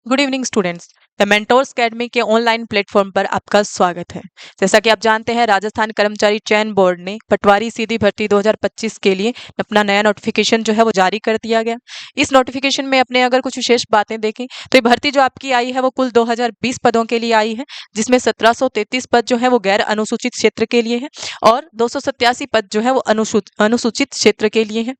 Good evening students. The mentors academy के online platform पर आपका स्वागत है। जैसा कि आप जानते हैं, राजस्थान कर्मचारी चयन बोर्ड ने पटवारी सीधी भर्ती 2025 के लिए अपना नया नोटिफिकेशन जो है वो जारी कर दिया गया। इस नोटिफिकेशन में अपने अगर कुछ विशेष बातें देखें तो ये भर्ती जो आपकी आई है वो कुल 2020 पदों के लिए आई है, जिसमें 1733 पद जो है वो गैर अनुसूचित क्षेत्र के लिए है और 287 पद जो है वो अनुसूचित क्षेत्र के लिए है।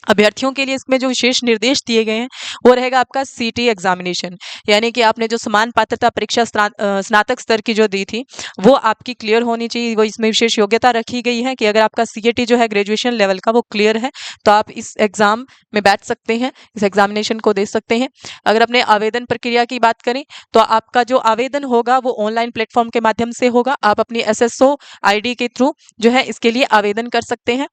अभ्यर्थियों के लिए इसमें जो विशेष निर्देश दिए गए हैं वो रहेगा आपका सीटी एग्जामिनेशन, यानी कि आपने जो समान पात्रता परीक्षा स्नातक स्तर की जो दी थी वो आपकी क्लियर होनी चाहिए। वो इसमें विशेष योग्यता रखी गई है कि अगर आपका सीएटी जो है ग्रेजुएशन लेवल का वो क्लियर है तो आप इस एग्जाम में बैठ सकते हैं, इस एग्जामिनेशन को दे सकते हैं। अगर अपने आवेदन प्रक्रिया की बात करें तो आपका जो आवेदन होगा वो ऑनलाइन प्लेटफॉर्म के माध्यम से होगा। आप अपनी एसएसओ आईडी के थ्रू जो है इसके लिए आवेदन कर सकते हैं,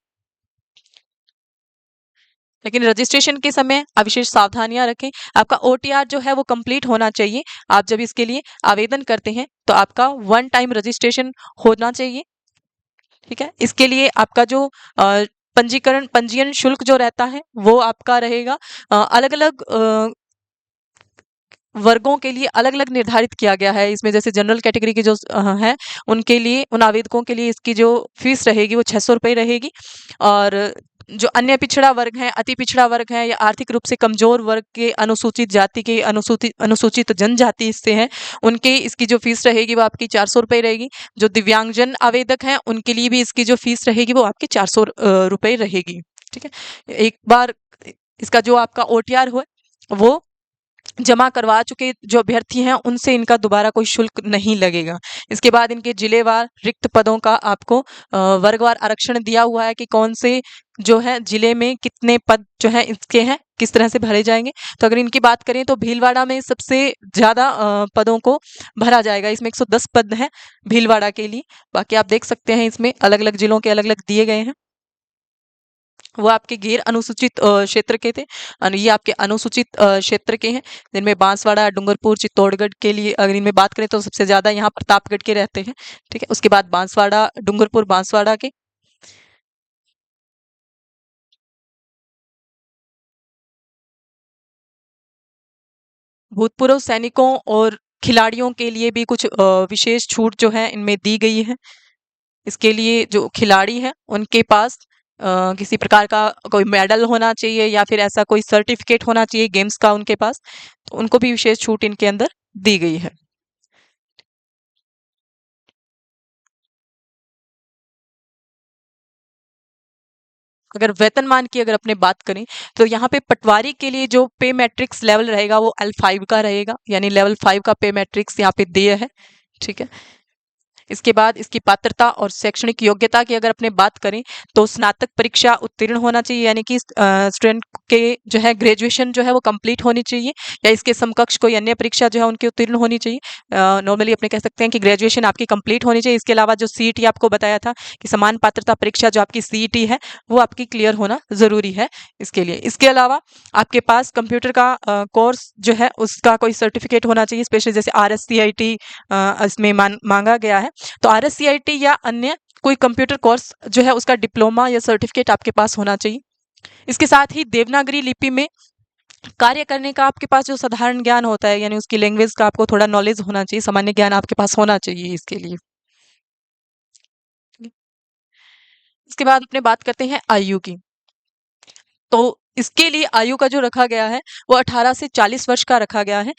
लेकिन रजिस्ट्रेशन के समय आप विशेष सावधानियां रखें। आपका ओटीआर जो है वो कंप्लीट होना चाहिए। आप जब इसके लिए आवेदन करते हैं तो आपका वन टाइम रजिस्ट्रेशन होना चाहिए। ठीक है, इसके लिए आपका जो पंजीयन शुल्क जो रहता है वो आपका रहेगा अलग अलग वर्गों के लिए अलग अलग निर्धारित किया गया है। इसमें जैसे जनरल कैटेगरी के जो है उनके लिए, उन आवेदकों के लिए इसकी जो फीस रहेगी वो 600 रुपये रहेगी। और जो अन्य पिछड़ा वर्ग है, अति पिछड़ा वर्ग है या आर्थिक रूप से कमजोर वर्ग के, अनुसूचित जाति के, अनुसूचित अनुसूचित जनजाति से हैं, उनके इसकी जो फीस रहेगी वो आपकी 400 रुपये रहेगी। जो दिव्यांगजन आवेदक हैं उनके लिए भी इसकी जो फीस रहेगी वो आपकी 400 रुपये रहेगी। ठीक है, एक बार इसका जो आपका ओटीआर हो वो जमा करवा चुके जो अभ्यर्थी हैं उनसे इनका दोबारा कोई शुल्क नहीं लगेगा। इसके बाद इनके जिलेवार रिक्त पदों का आपको वर्गवार आरक्षण दिया हुआ है कि कौन से जो है जिले में कितने पद जो है इसके हैं, किस तरह से भरे जाएंगे। तो अगर इनकी बात करें तो भीलवाड़ा में सबसे ज्यादा पदों को भरा जाएगा। इसमें 110 पद हैं भीलवाड़ा के लिए। बाकी आप देख सकते हैं इसमें अलग अलग जिलों के अलग अलग दिए गए हैं। वो आपके गैर अनुसूचित क्षेत्र के थे। ये आपके अनुसूचित क्षेत्र के हैं, जिनमें बांसवाड़ा, डूंगरपुर, चित्तौड़गढ़ के लिए अगर इनमें बात करें तो सबसे ज्यादा यहाँ प्रतापगढ़ के रहते हैं। ठीक है, उसके बाद बांसवाड़ा, डूंगरपुर, बांसवाड़ा के। भूतपूर्व सैनिकों और खिलाड़ियों के लिए भी कुछ विशेष छूट जो है इनमें दी गई है। इसके लिए जो खिलाड़ी हैं उनके पास किसी प्रकार का कोई मेडल होना चाहिए या फिर ऐसा कोई सर्टिफिकेट होना चाहिए गेम्स का उनके पास, तो उनको भी विशेष छूट इनके अंदर दी गई है। अगर वेतनमान की अगर अपने बात करें तो यहाँ पे पटवारी के लिए जो पे मैट्रिक्स लेवल रहेगा वो L5 का रहेगा, यानी लेवल 5 का पे मैट्रिक्स यहाँ पे दिया है। ठीक है, इसके बाद इसकी पात्रता और शैक्षणिक योग्यता की अगर अपने बात करें तो स्नातक परीक्षा उत्तीर्ण होना चाहिए, यानी कि स्टूडेंट के जो है ग्रेजुएशन जो है वो कंप्लीट होनी चाहिए या इसके समकक्ष कोई अन्य परीक्षा जो है उनकी उत्तीर्ण होनी चाहिए। नॉर्मली अपने कह सकते हैं कि ग्रेजुएशन आपकी कंप्लीट होनी चाहिए। इसके अलावा जो सीईटी आपको बताया था कि समान पात्रता परीक्षा जो आपकी सीईटी है वो आपकी क्लियर होना जरूरी है इसके लिए। इसके अलावा आपके पास कंप्यूटर का कोर्स जो है उसका कोई सर्टिफिकेट होना चाहिए, स्पेशली जैसे RSCIT इसमें मांगा गया है। तो RSCIT या अन्य कोई कंप्यूटर कोर्स जो है उसका डिप्लोमा या सर्टिफिकेट आपके पास होना चाहिए। इसके साथ ही देवनागरी लिपि में कार्य करने का आपके पास जो साधारण ज्ञान होता है, यानी उसकी लैंग्वेज का आपको थोड़ा नॉलेज होना चाहिए, सामान्य ज्ञान आपके पास होना चाहिए इसके लिए। इसके बाद अपने बात करते हैं आयु की। तो इसके लिए आयु का जो रखा गया है वो 18 से 40 वर्ष का रखा गया है।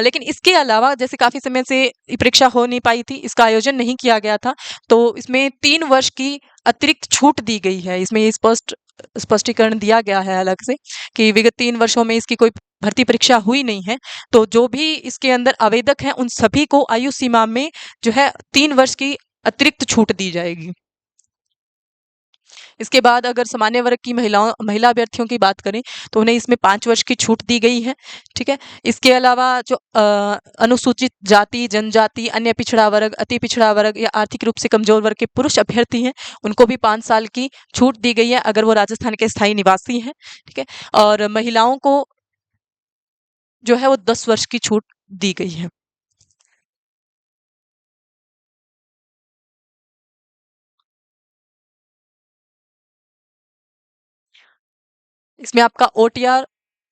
लेकिन इसके अलावा जैसे काफी समय से ये परीक्षा हो नहीं पाई थी, इसका आयोजन नहीं किया गया था, तो इसमें 3 वर्ष की अतिरिक्त छूट दी गई है। इसमें ये स्पष्टीकरण दिया गया है अलग से कि विगत 3 वर्षों में इसकी कोई भर्ती परीक्षा हुई नहीं है, तो जो भी इसके अंदर आवेदक हैं उन सभी को आयु सीमा में जो है 3 वर्ष की अतिरिक्त छूट दी जाएगी। इसके बाद अगर सामान्य वर्ग की महिला अभ्यर्थियों की बात करें तो उन्हें इसमें 5 वर्ष की छूट दी गई है। ठीक है, इसके अलावा जो अनुसूचित जाति, जनजाति, अन्य पिछड़ा वर्ग, अति पिछड़ा वर्ग या आर्थिक रूप से कमजोर वर्ग के पुरुष अभ्यर्थी हैं उनको भी 5 साल की छूट दी गई है अगर वो राजस्थान के स्थायी निवासी हैं। ठीक है, और महिलाओं को जो है वो 10 वर्ष की छूट दी गई है। इसमें आपका ओटीआर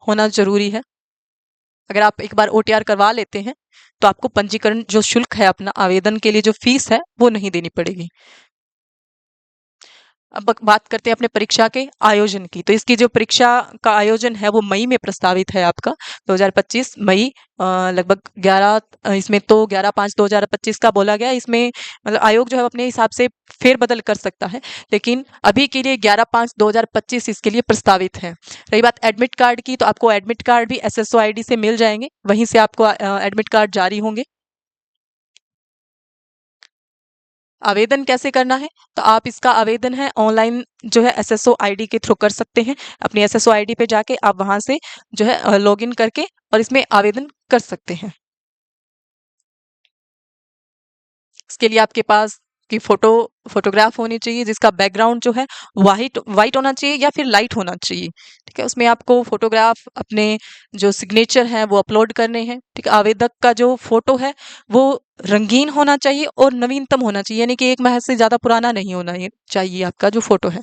होना जरूरी है। अगर आप एक बार ओटीआर करवा लेते हैं तो आपको पंजीकरण जो शुल्क है, अपना आवेदन के लिए जो फीस है, वो नहीं देनी पड़ेगी। अब बात करते हैं अपने परीक्षा के आयोजन की। तो इसकी जो परीक्षा का आयोजन है वो मई में प्रस्तावित है आपका, 2025 मई, लगभग 11, इसमें तो 11/5/2025 का बोला गया है। इसमें मतलब आयोग जो है अपने हिसाब से फेरबदल कर सकता है, लेकिन अभी के लिए 11/5/2025 इसके लिए प्रस्तावित है। रही बात एडमिट कार्ड की, तो आपको एडमिट कार्ड भी एसएसओ आईडी से मिल जाएंगे, वहीं से आपको एडमिट कार्ड जारी होंगे। आवेदन कैसे करना है? तो आप इसका आवेदन है ऑनलाइन जो है एसएसओ आईडी के थ्रू कर सकते हैं। अपनी एसएसओ आईडी पे जाके आप वहां से जो है लॉगिन करके और इसमें आवेदन कर सकते हैं। इसके लिए आपके पास की फोटोग्राफ होनी चाहिए, जिसका बैकग्राउंड जो है वाइट वाइट होना चाहिए या फिर लाइट होना चाहिए। ठीक है, उसमें आपको फोटोग्राफ अपने जो सिग्नेचर है वो अपलोड करने हैं। ठीक है, आवेदक का जो फोटो है वो रंगीन होना चाहिए और नवीनतम होना चाहिए, यानी कि 1 माह से ज्यादा पुराना नहीं होना चाहिए आपका जो फोटो है।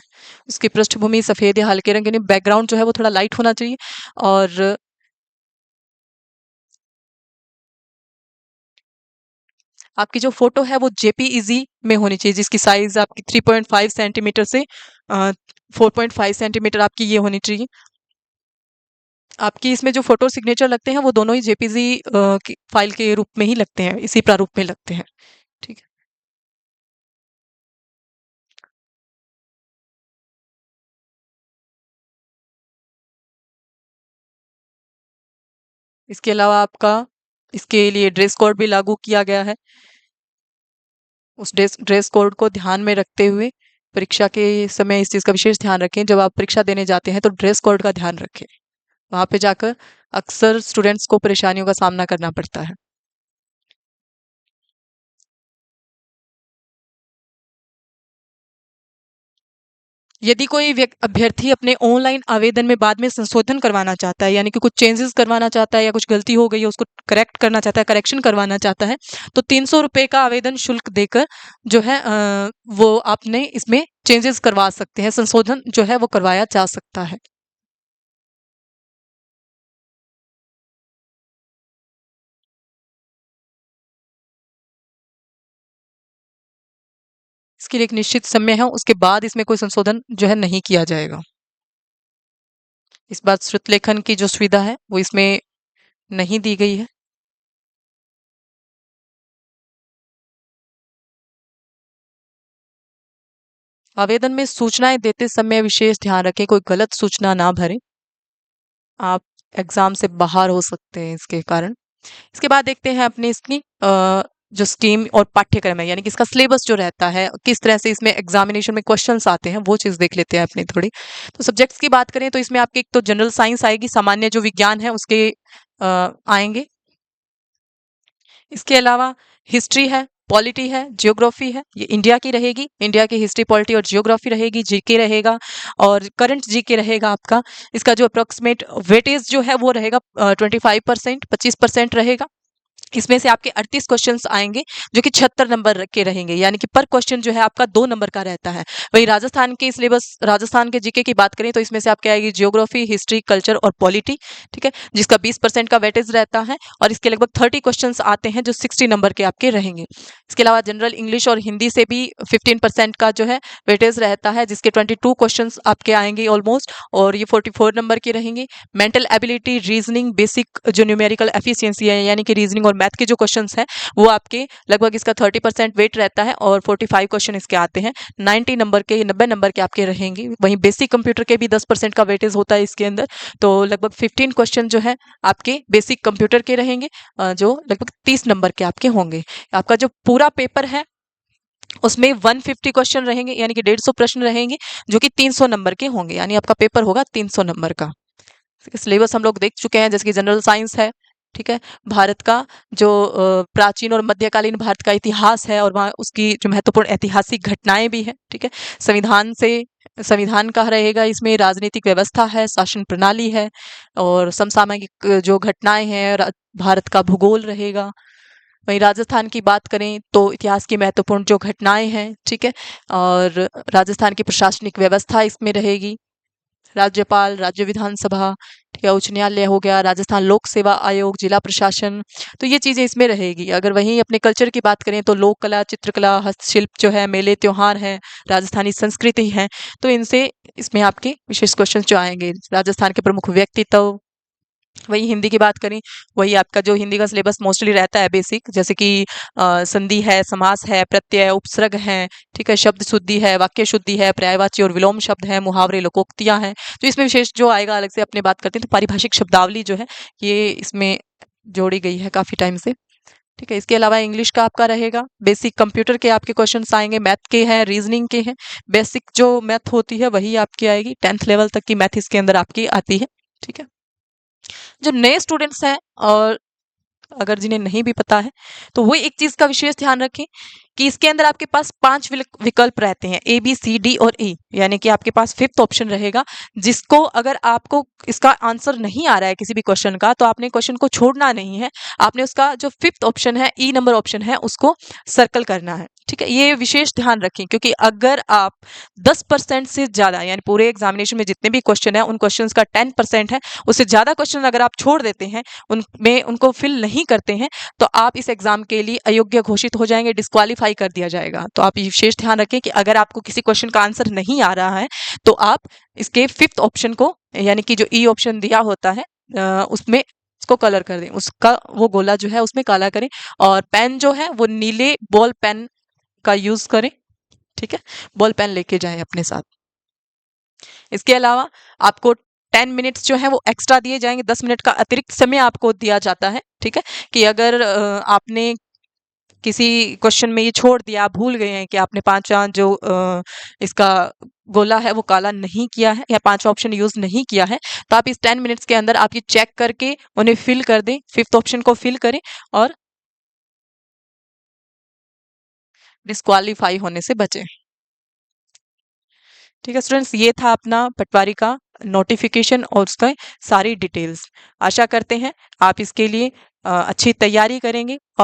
उसकी पृष्ठभूमि सफेद या हल्के रंग, यानी बैकग्राउंड जो है वो थोड़ा लाइट होना चाहिए। और आपकी जो फोटो है वो जेपीईजी में होनी चाहिए, जिसकी साइज आपकी 3.5 सेंटीमीटर से 4.5 सेंटीमीटर आपकी ये होनी चाहिए। आपकी इसमें जो फोटो सिग्नेचर लगते हैं वो दोनों ही जेपीजी फाइल के रूप में ही लगते हैं, इसी प्रारूप में लगते हैं। ठीक है, इसके अलावा आपका इसके लिए ड्रेस कोड भी लागू किया गया है। उस ड्रेस कोड को ध्यान में रखते हुए परीक्षा के समय इस चीज़ का विशेष ध्यान रखें। जब आप परीक्षा देने जाते हैं तो ड्रेस कोड का ध्यान रखें। वहां पे जाकर अक्सर स्टूडेंट्स को परेशानियों का सामना करना पड़ता है। यदि कोई अभ्यर्थी अपने ऑनलाइन आवेदन में बाद में संशोधन करवाना चाहता है, यानी कि कुछ चेंजेस करवाना चाहता है या कुछ गलती हो गई है उसको करेक्ट करना चाहता है, करेक्शन करवाना चाहता है, तो 300 रुपए का आवेदन शुल्क देकर जो है वो आपने इसमें चेंजेस करवा सकते हैं, संशोधन जो है वो करवाया जा सकता है। इसके लिए एक निश्चित समय है, उसके बाद इसमें कोई संशोधन जो है नहीं किया जाएगा। इस बार श्रुत लेखन की जो सुविधा है वो इसमें नहीं दी गई है। आवेदन में सूचनाएं देते समय विशेष ध्यान रखें, कोई गलत सूचना ना भरें। आप एग्जाम से बाहर हो सकते हैं इसके कारण। इसके बाद देखते हैं अपनी इसकी जो स्कीम और पाठ्यक्रम है, यानी कि इसका सिलेबस जो रहता है, किस तरह से इसमें एग्जामिनेशन में क्वेश्चंस आते हैं, वो चीज़ देख लेते हैं अपनी थोड़ी। तो सब्जेक्ट्स की बात करें तो इसमें आपके एक तो जनरल साइंस आएगी, सामान्य जो विज्ञान है उसके आएंगे। इसके अलावा हिस्ट्री है, पॉलिटी है, जियोग्राफी है, ये इंडिया की रहेगी, इंडिया की हिस्ट्री पॉलिटी और जियोग्राफी रहेगी, जीके रहेगा और करंट जीके रहेगा आपका। इसका जो अप्रोक्सीमेट वेटेज जो है वो रहेगा 25%, 25% रहेगा। इसमें से आपके 38 क्वेश्चंस आएंगे जो कि 76 नंबर के रहेंगे, यानी कि पर क्वेश्चन जो है आपका 2 नंबर का रहता है। वही राजस्थान के सिलेबस, राजस्थान के जीके की बात करें तो इसमें से आपके आएगी जियोग्राफी, हिस्ट्री, कल्चर और पॉलिटी। ठीक है, जिसका 20% का वेटेज रहता है और इसके लगभग 30 क्वेश्चंस आते हैं जो 60 नंबर के आपके रहेंगे। इसके अलावा जनरल इंग्लिश और हिंदी से भी 15% का जो है वेटेज रहता है, जिसके 22 क्वेश्चंस आपके आएंगे ऑलमोस्ट, और ये 44 नंबर के रहेंगे। मेंटल एबिलिटी, रीजनिंग, बेसिक जो न्यूमेरिकल एफिशिएंसी है, यानी कि रीजनिंग और मैथ के जो क्वेश्चंस हैं वो आपके लगभग इसका 30% वेट रहता है और 45 क्वेश्चन इसके आते हैं। 90 नंबर के आपके रहेंगे। वहीं बेसिक कंप्यूटर के भी 10% का वेटेज होता है इसके अंदर, तो लगभग 15 क्वेश्चन जो है आपके बेसिक कंप्यूटर के रहेंगे, जो लगभग 30 नंबर के आपके होंगे। आपका जो पूरा पेपर है उसमें 150 क्वेश्चन रहेंगे, यानी कि 150 प्रश्न रहेंगे जो कि 300 नंबर के होंगे, यानी आपका पेपर होगा 300 नंबर का। सिलेबस हम लोग देख चुके हैं, जैसे कि जनरल साइंस है। ठीक है, भारत का जो प्राचीन और मध्यकालीन भारत का इतिहास है और वहाँ उसकी जो महत्वपूर्ण ऐतिहासिक घटनाएं भी है। ठीक है, संविधान से संविधान का रहेगा, इसमें राजनीतिक व्यवस्था है, शासन प्रणाली है और समसामयिक जो घटनाएं हैं, भारत का भूगोल रहेगा। वहीं राजस्थान की बात करें तो इतिहास की महत्वपूर्ण जो घटनाएं हैं, ठीक है, और राजस्थान की प्रशासनिक व्यवस्था इसमें रहेगी। राज्यपाल, राज्य विधानसभा, ठीक है, उच्च न्यायालय हो गया, राजस्थान लोक सेवा आयोग, जिला प्रशासन, तो ये चीजें इसमें रहेगी। अगर वहीं अपने कल्चर की बात करें तो लोक कला, चित्रकला, हस्तशिल्प जो है, मेले त्योहार है, राजस्थानी संस्कृति है, तो इनसे इसमें आपके विशेष क्वेश्चन जो आएंगे। राजस्थान के प्रमुख व्यक्तित्व, वही हिंदी की बात करें, वही आपका जो हिंदी का सिलेबस मोस्टली रहता है बेसिक, जैसे कि संधि है, समास है, प्रत्यय, उपसर्ग है, ठीक है, शब्द शुद्धि है, वाक्य शुद्धि है, पर्यायवाची और विलोम शब्द है, मुहावरे, लोकोक्तियां हैं। तो इसमें विशेष जो आएगा अलग से अपने बात करते हैं, तो पारिभाषिक शब्दावली जो है ये इसमें जोड़ी गई है काफी टाइम से। ठीक है, इसके अलावा इंग्लिश का आपका रहेगा, बेसिक कंप्यूटर के आपके क्वेश्चंस आएंगे, मैथ के हैं, रीजनिंग के हैं, बेसिक जो मैथ होती है वही आपकी आएगी, 10th लेवल तक की मैथ इसके अंदर आपकी आती है। ठीक है, जो नए स्टूडेंट्स हैं और अगर जिन्हें नहीं भी पता है तो वो एक चीज का विशेष ध्यान रखें कि इसके अंदर आपके पास 5 विकल्प रहते हैं, ए बी सी डी और ई, यानी कि आपके पास 5th ऑप्शन रहेगा, जिसको अगर आपको इसका आंसर नहीं आ रहा है किसी भी क्वेश्चन का तो आपने क्वेश्चन को छोड़ना नहीं है, आपने उसका जो 5th ऑप्शन है, ई नंबर ऑप्शन है, उसको सर्कल करना है। ठीक है, ये विशेष ध्यान रखें, क्योंकि अगर आप 10% से ज्यादा, यानी पूरे एग्जामिनेशन में जितने भी क्वेश्चन है उन क्वेश्चन का 10% है, उससे ज्यादा क्वेश्चन अगर आप छोड़ देते हैं, उनमें उनको फिल नहीं करते हैं, तो आप इस एग्जाम के लिए अयोग्य घोषित हो जाएंगे, डिस्क्वालीफाई कर दिया जाएगा। तो आप ये विशेष ध्यान रखें कि अगर आपको किसी क्वेश्चन का आंसर नहीं आ रहा है तो आप इसके 5th ऑप्शन को, यानी कि जो ई ऑप्शन दिया होता है उसमें उसको कलर कर दें, उसका वो गोला जो है उसमें काला करें, और पेन जो है वो नीले बॉल पेन का यूज करें। ठीक है, बॉल पेन लेके जाएं अपने साथ। इसके अलावा आपको 10 मिनट्स जो है वो एक्स्ट्रा दिए जाएंगे, 10 मिनट का अतिरिक्त समय आपको दिया जाता है। ठीक है, कि अगर आपने किसी क्वेश्चन में ये छोड़ दिया, आप भूल गए हैं कि आपने पांचवा जो इसका गोला है वो काला नहीं किया है या पांचवा ऑप्शन यूज नहीं किया है, तो आप इस 10 मिनट्स के अंदर आप ये चेक करके उन्हें फिल कर दें, 5th ऑप्शन को फिल करें और डिस्क्वालीफाई होने से बचें। ठीक है स्टूडेंट्स, ये था अपना पटवारी का नोटिफिकेशन और उसका सारी डिटेल्स। आशा करते हैं आप इसके लिए अच्छी तैयारी करेंगे।